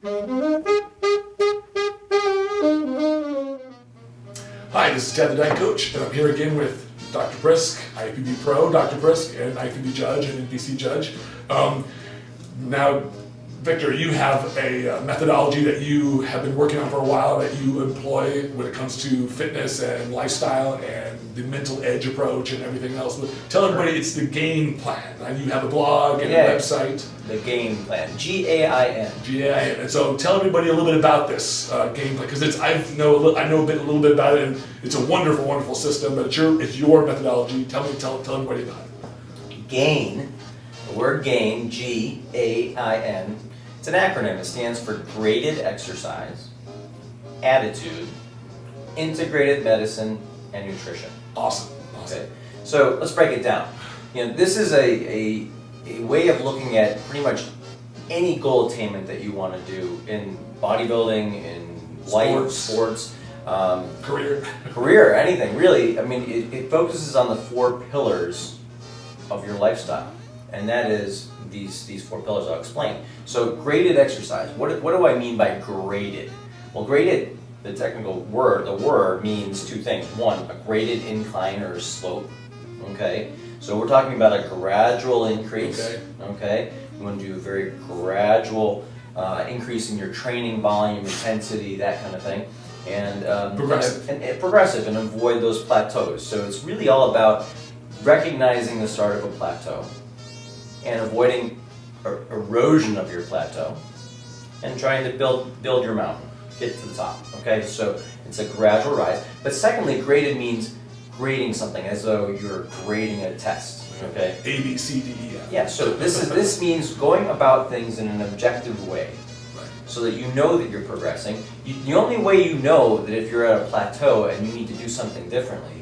Hi, this is Ted the Diet Coach, and I'm here again with Dr. Prisk, IFBB Pro, Dr. Prisk, and IFBB Judge and NPC Judge. Now, Victor, you have a methodology that you have been working on for a while that you employ when it comes to fitness and lifestyle and the mental edge approach and everything else. But tell everybody it's the GAIN plan. And you have a blog and a website. The GAIN plan, G-A-I-N. G-A-I-N. And so tell everybody a little bit about this GAIN plan, because I know a little bit about it, and it's a wonderful, wonderful system. But it's your methodology. Tell everybody about it. GAIN, the word GAIN, G-A-I-N. It's an acronym. It stands for Graded Exercise, Attitude, Integrated Medicine, and Nutrition. Awesome. Okay. So let's break it down. This is a way of looking at pretty much any goal attainment that you want to do in bodybuilding, in life, sports, career, anything really. I mean, it focuses on the 4 pillars of your lifestyle, and that is these 4 pillars I'll explain. So graded exercise, what do I mean by graded? Well, graded, the technical word, the word means 2 things. 1, a graded incline or slope, okay? So we're talking about a gradual increase, okay? You want to do a very gradual increase in your training volume, intensity, that kind of thing. And progressive, and avoid those plateaus. So it's really all about recognizing the start of a plateau and avoiding erosion of your plateau and trying to build your mountain, get to the top, okay? So it's a gradual rise. But secondly, graded means grading something as though you're grading a test, okay? A, B, C, D, E, F. Yeah, so this means going about things in an objective way, so that you know that you're progressing. The only way you know that if you're at a plateau and you need to do something differently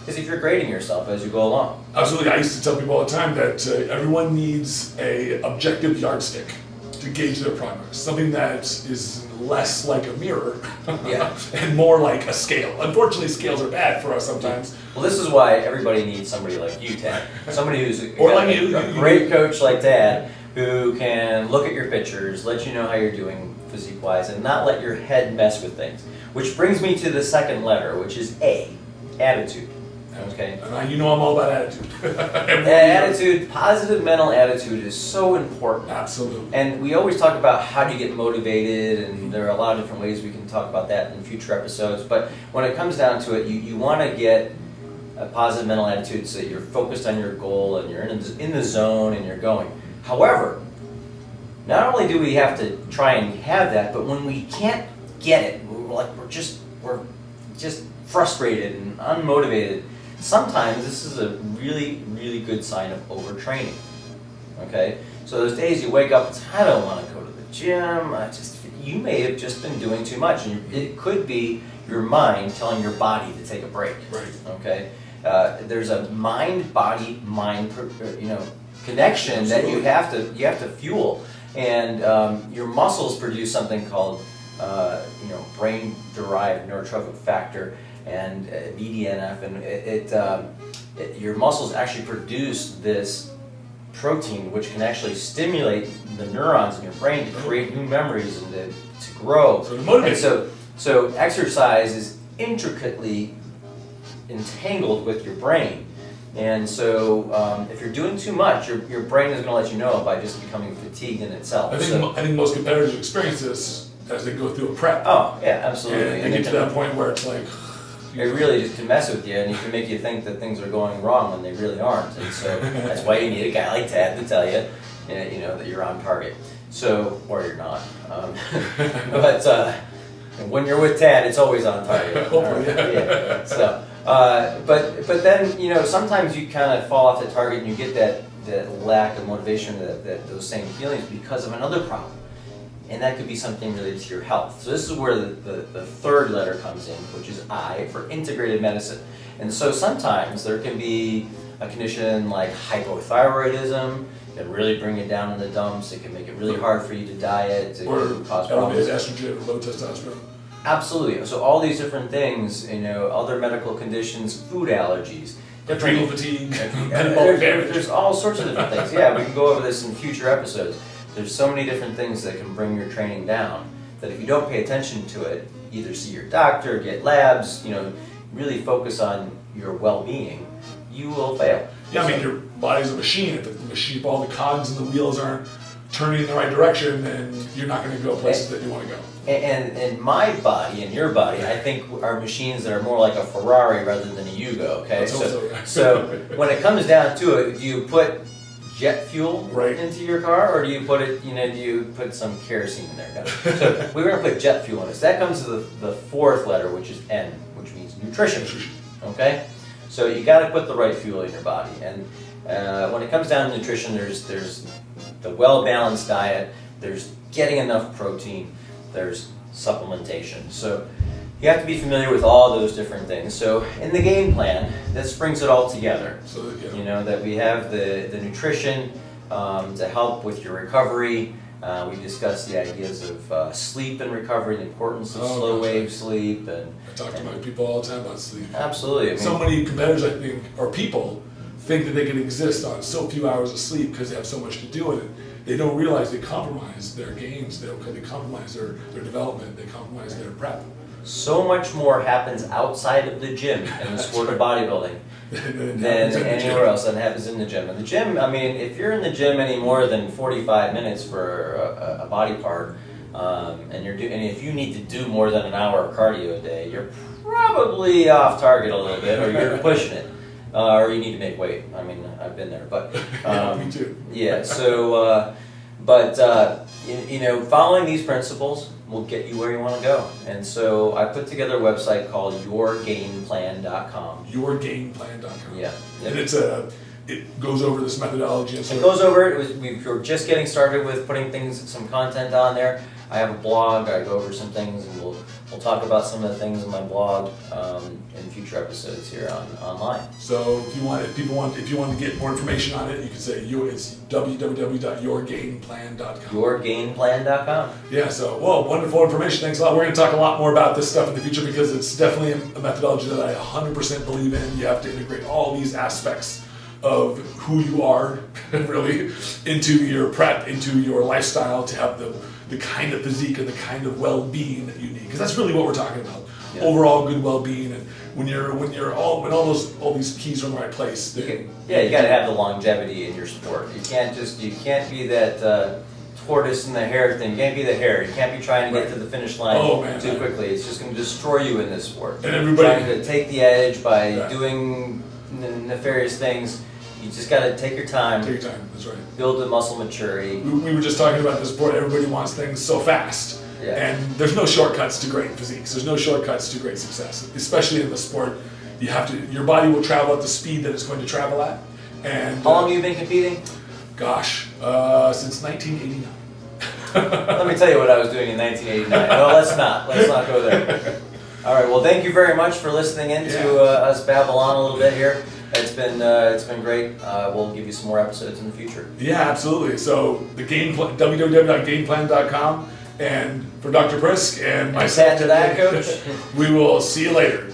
is if you're grading yourself as you go along. Absolutely. I used to tell people all the time that everyone needs a objective yardstick to gauge their progress. Something that is less like a mirror and more like a scale. Unfortunately, scales are bad for us sometimes. Well, this is why everybody needs somebody like you, Tad. Somebody who's a great coach like Tad, who can look at your pictures, let you know how you're doing physique-wise, and not let your head mess with things. Which brings me to the second letter, which is A, attitude. Okay. And you know I'm all about attitude. Attitude, positive mental attitude is so important. Absolutely. And we always talk about how do you get motivated, and there are a lot of different ways we can talk about that in future episodes. But when it comes down to it, you want to get a positive mental attitude so that you're focused on your goal and you're in the zone and you're going. However, not only do we have to try and have that, but when we can't get it, we're just frustrated and unmotivated. Sometimes this is a really, really good sign of overtraining, okay? So those days you wake up, I don't want to go to the gym, you may have just been doing too much, and it could be your mind telling your body to take a break, okay? There's a mind-body-mind, connection that you have to fuel, and your muscles produce something called, brain-derived neurotrophic factor, and BDNF, and your muscles actually produce this protein which can actually stimulate the neurons in your brain to create new memories and to grow. So exercise is intricately entangled with your brain, and so if you're doing too much, your brain is going to let you know by just becoming fatigued in itself. I think most competitors experience this as they go through a prep. Oh yeah, absolutely. And get to that point where it's like, it really just can mess with you, and it can make you think that things are going wrong when they really aren't. And so that's why you need a guy like Tad to tell you, that you're on target. So, or you're not. But when you're with Tad, it's always on target. Yeah. So, but then sometimes you kind of fall off the target, and you get that lack of motivation, those same feelings because of another problem. And that could be something related to your health. So this is where the third letter comes in, which is I, for integrated medicine. And so sometimes there can be a condition like hypothyroidism. It can really bring it down in the dumps. It can make it really hard for you to diet. It can cause problems. Estrogen or low testosterone. Absolutely. So all these different things, other medical conditions, food allergies. Adrenal fatigue. There's all sorts of different things. Yeah, we can go over this in future episodes. There's so many different things that can bring your training down that if you don't pay attention to it, either see your doctor, get labs, really focus on your well-being, you will fail. Yeah, I mean, your body's a machine. If all the cogs and the wheels aren't turning in the right direction, then you're not going to go places that you want to go. And my body and your body, I think, are machines that are more like a Ferrari rather than a Yugo. Okay, Let's hope so, yeah. so when it comes down to it, do you put jet fuel into your car, or do you put it? Do you put some kerosene in there? So we're going to put jet fuel in this. That comes to the fourth letter, which is N, which means nutrition. Okay, so you got to put the right fuel in your body, and when it comes down to nutrition, there's the well-balanced diet, there's getting enough protein, there's supplementation. So you have to be familiar with all those different things. So in the game plan, this brings it all together. So That we have the nutrition to help with your recovery. We discussed the ideas of sleep and recovery, the importance of slow wave sleep. And I talk to my people all the time about sleep. Absolutely. So many competitors, I think, or people, think that they can exist on so few hours of sleep because they have so much to do with it. They don't realize they compromise their games, they compromise their development, they compromise their prep. So much more happens outside of the gym in the sport of bodybuilding than anywhere else, than happens in the gym. In the gym, I mean, if you're in the gym any more than 45 minutes for a body part, and if you need to do more than an hour of cardio a day, you're probably off target a little bit, or you're pushing it. Or you need to make weight. I mean, I've been there, but me too. Yeah. So, following these principles will get you where you want to go. And so, I put together a website called YourGamePlan.com. YourGamePlan.com. Yeah. And it goes over this methodology. It goes over it. We're just getting started with putting some content on there. I have a blog. I go over some things, and we'll talk about some of the things in my blog in future episodes here online. So if you want to get more information on it, you can say it's www.yourgameplan.com. Yourgameplan.com. Yeah. So wonderful information. Thanks a lot. We're going to talk a lot more about this stuff in the future because it's definitely a methodology that I 100% believe in. You have to integrate all these aspects of who you are really into your prep, into your lifestyle to have the kind of physique and the kind of well-being that you need, because that's really what we're talking about. Yeah. Overall good well-being, and when all these keys are in the right place. You got to have the longevity in your sport. You can't be that tortoise and the hare thing. You can't be the hare. You can't be trying to get to the finish line too quickly. It's just going to destroy you in this sport. And everybody trying to take the edge by doing nefarious things. You just got to take your time. Take your time, that's right. Build the muscle maturity. We were just talking about this before. Everybody wants things so fast. Yeah. And there's no shortcuts to great physiques. There's no shortcuts to great success. Especially in the sport, your body will travel at the speed that it's going to travel at. And how long have you been competing? Gosh, since 1989. Let me tell you what I was doing in 1989. No, let's not go there. All right. Well, thank you very much for listening in to us babble on a little bit here. It's been great. We'll give you some more episodes in the future. Yeah, absolutely. So the www.gameplan.com, and for Dr. Prisk and myself, to that, Coach. We will see you later.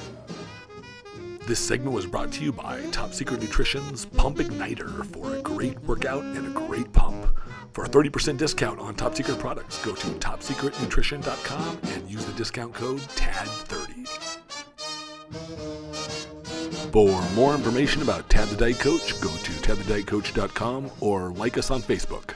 This segment was brought to you by Top Secret Nutrition's Pump Igniter for a great workout and a great pump. For a 30% discount on Top Secret products, go to topsecretnutrition.com and use the discount code TAD30. For more information about Tad the Diet Coach, go to tadthedietcoach.com or like us on Facebook.